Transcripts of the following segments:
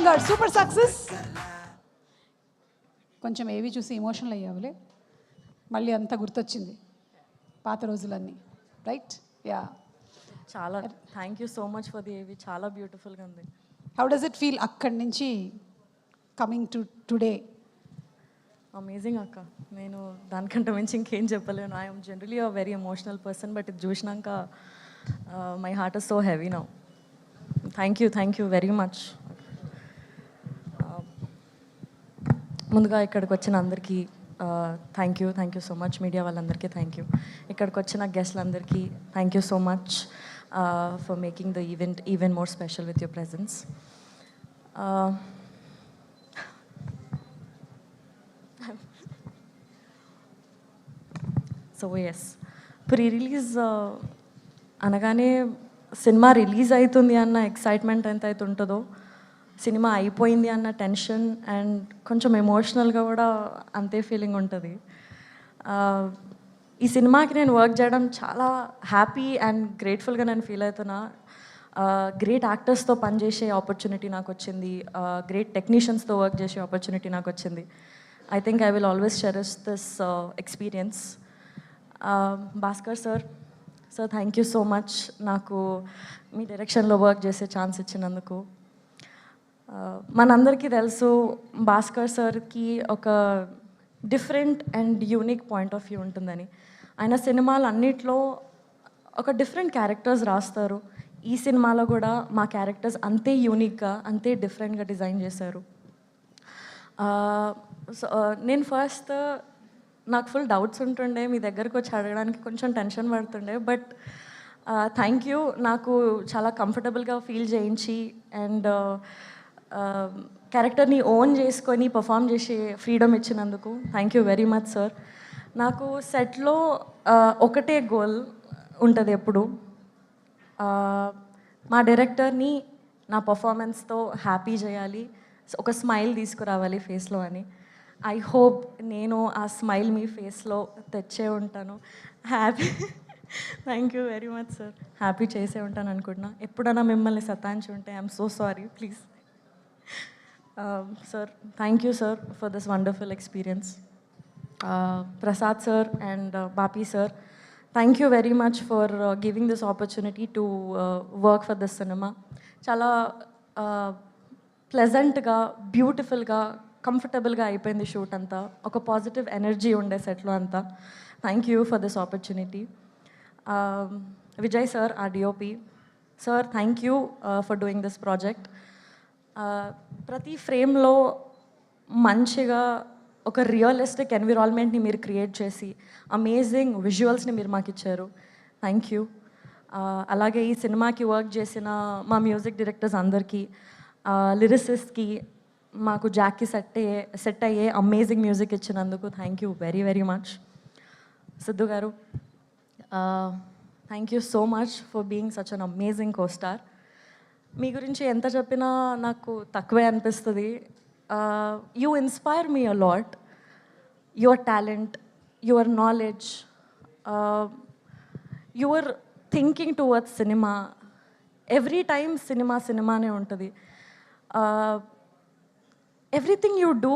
God super success. కొంచెం ఏవి చూసి ఎమోషనల్ అయ్యావులే, మళ్ళీ అంతా గుర్తొచ్చింది పాత రోజులన్నీ, రైట్? యా, చాలా thank you so much for the ఏవి, చాలా బ్యూటిఫుల్గా ఉంది. హౌ డస్ ఇట్ ఫీల్ అక్కడి నుంచి కమింగ్ టు టుడే? అమేజింగ్ అక్క, నేను దానికంటే మించి ఇంకేం చెప్పలేను. I'm generally a very emotional person, but ఇది చూసినాక my heart is so heavy now. Thank you very much. ముందుగా ఇక్కడికి వచ్చిన అందరికీ thank you so much. Media వాళ్ళందరికీ థ్యాంక్ యూ. ఇక్కడికి వచ్చిన గెస్ట్లందరికీ thank you so much for making the event even more special with your presence. So yes, pre release అనగానే cinema release అవుతుంది అన్న ఎక్సైట్మెంట్ ఎంత అయితే ఉంటుందో, సినిమా అయిపోయింది అన్న టెన్షన్ అండ్ కొంచెం ఎమోషనల్గా కూడా అంతే ఫీలింగ్ ఉంటుంది. ఈ సినిమాకి నేను వర్క్ చేయడం చాలా హ్యాపీ అండ్ గ్రేట్ఫుల్గా నేను ఫీల్ అవుతున్నా. గ్రేట్ యాక్టర్స్తో పనిచేసే ఆపర్చునిటీ నాకు వచ్చింది, గ్రేట్ టెక్నీషియన్స్తో వర్క్ చేసే ఆపర్చునిటీ నాకు వచ్చింది. I think I will always cherish this experience. Bhaskar sir thank you so much నాకు మీ డైరెక్షన్లో వర్క్ చేసే ఛాన్స్ ఇచ్చినందుకు. మనందరికీ తెలుసు భాస్కర్ సార్కి ఒక different and unique point of view ఉంటుందని. ఆయన సినిమాలు అన్నిట్లో ఒక డిఫరెంట్ క్యారెక్టర్స్ రాస్తారు. ఈ సినిమాలో కూడా మా క్యారెక్టర్స్ అంతే యూనిక్గా అంతే డిఫరెంట్గా డిజైన్ చేశారు. సో నేను ఫస్ట్ నాకు ఫుల్ డౌట్స్ ఉంటుండే, మీ దగ్గరకు వచ్చి అడగడానికి కొంచెం టెన్షన్ పడుతుండే, బట్ థ్యాంక్ యూ నాకు చాలా కంఫర్టబుల్గా ఫీల్ చేయించి అండ్ క్యారెక్టర్ని ఓన్ చేసుకొని పర్ఫామ్ చేసే ఫ్రీడమ్ ఇచ్చినందుకు thank you very much sir. నాకు సెట్లో ఒకటే గోల్ ఉంటుంది ఎప్పుడు, మా డైరెక్టర్ని నా పర్ఫార్మెన్స్తో హ్యాపీ చేయాలి, ఒక స్మైల్ తీసుకురావాలి ఫేస్లో అని. ఐ హోప్ నేను ఆ స్మైల్ మీ ఫేస్లో తెచ్చే ఉంటాను. Happy thank you very much sir, happy చేసే ఉంటాను అనుకుంటున్నా. ఎప్పుడైనా మిమ్మల్ని సతాయించి ఉంటే I'm so sorry, please. Sir thank you sir for this wonderful experience. Prasad sir and Bapi sir, thank you very much for giving this opportunity to work for this cinema. చాలా ప్లెజెంట్గా బ్యూటిఫుల్గా కంఫర్టబుల్గా అయిపోయింది షూట్ అంతా. ఒక పాజిటివ్ ఎనర్జీ ఉండే సెట్లో అంతా. Thank you for this opportunity. Vijay sir ఆ DOP sir, thank you for doing this project. ప్రతి ఫ్రేమ్లో మంచిగా ఒక రియలిస్టిక్ ఎన్విరాన్మెంట్ని మీరు క్రియేట్ చేసి అమేజింగ్ విజువల్స్ని మీరు మాకు ఇచ్చారు. Thank you. అలాగే ఈ సినిమాకి వర్క్ చేసిన మా మ్యూజిక్ డైరెక్టర్స్ అందరికీ, లిరిసిస్ట్కి, మాకు జాక్కి సెట్ అయ్యే అమేజింగ్ మ్యూజిక్ ఇచ్చినందుకు thank you very very much. Siddhu garu, thank you so much for being such an amazing co-star. మీ గురించి ఎంత చెప్పినా నాకు తక్కువే అనిపిస్తుంది. You inspire me a lot, your talent, your knowledge, your thinking towards cinema. Every time సినిమానే ఉంటుంది. ఎవ్రీథింగ్ యూ డూ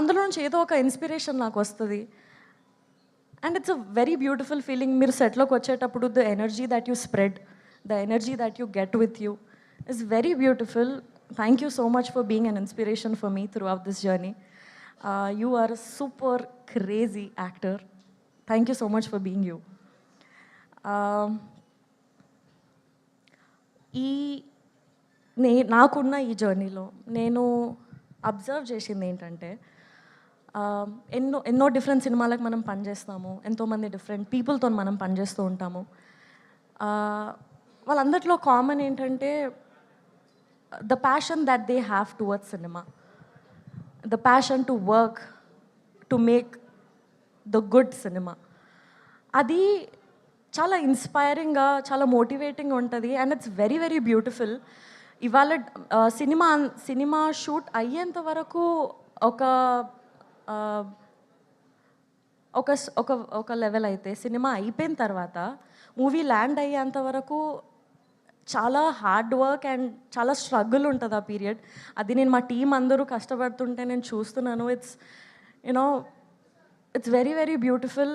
అందులో నుంచి ఏదో ఒక ఇన్స్పిరేషన్ నాకు వస్తుంది. And it's a very beautiful feeling. మీరు సెట్లోకి వచ్చేటప్పుడు the energy that you spread, the energy that you get with you is very beautiful. Thank you so much for being an inspiration for me throughout this journey. You are a super crazy actor. Thank you so much for being you. నాకున్న ఈ జర్నీలో నేను observe చేసింది ఏంటంటే, ఎన్నో different సినిమాలకు మనం పనిచేస్తాము, ఎంతోమంది డిఫరెంట్ పీపుల్తో మనం పనిచేస్తూ ఉంటాము. వాళ్ళందరిలో కామన్ ఏంటంటే the passion that they have towards cinema, the passion to work to make the good cinema. అది చాలా ఇన్స్పైరింగ్గా, చాలా మోటివేటింగ్ ఉంటుంది and it's very very beautiful. ఇవాళ సినిమా షూట్ అయ్యేంత వరకు ఒక ఒక లెవెల్ అయితే, సినిమా అయిపోయిన తర్వాత మూవీ ల్యాండ్ అయ్యేంత వరకు చాలా హార్డ్ వర్క్ అండ్ చాలా స్ట్రగుల్ ఉంటుంది ఆ పీరియడ్. అది నేను మా టీం అందరూ కష్టపడుతుంటే నేను చూస్తున్నాను. You know it's very very beautiful.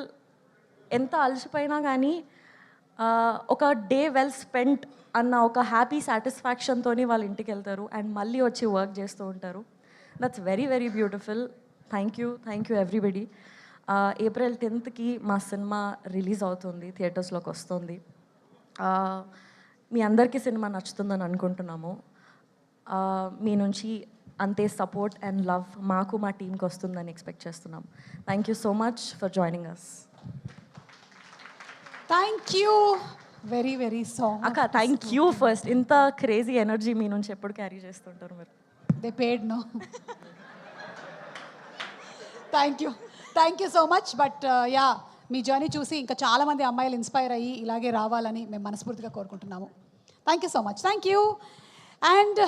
ఎంత అలసిపోయినా కానీ ఒక డే వెల్ స్పెంట్ అన్న ఒక హ్యాపీ సాటిస్ఫాక్షన్తో వాళ్ళ ఇంటికి వెళ్తారు అండ్ మళ్ళీ వచ్చి వర్క్ చేస్తూ ఉంటారు. That's very very beautiful. Thank you everybody. April 10th మా సినిమా రిలీజ్ అవుతుంది, థియేటర్స్లోకి వస్తుంది. మీ అందరికీ సినిమా నచ్చుతుందని అనుకుంటున్నాము. మీ నుంచి అంతే సపోర్ట్ అండ్ లవ్ మాకు మా టీంకి వస్తుందని ఎక్స్పెక్ట్ చేస్తున్నాం. Thank you so much for joining us. Thank you very very so అక్క థ్యాంక్ యూ ఫస్ట్. ఇంత క్రేజీ ఎనర్జీ మీ నుంచి ఎప్పుడు క్యారీ చేస్తుంటారు మీరు. They paid no. Thank you so much. But yeah, మీ జర్నీ చూసి ఇంకా చాలామంది అమ్మాయిలు ఇన్స్పైర్ అయ్యి ఇలాగే రావాలని మేము మనస్ఫూర్తిగా కోరుకుంటున్నాము. Thank you so much. Thank you. And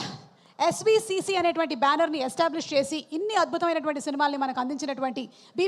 SVCC అనేటువంటి బ్యానర్ని ఎస్టాబ్లిష్ చేసి ఇన్ని అద్భుతమైనటువంటి సినిమాల్ని మనకు అందించినటువంటి BB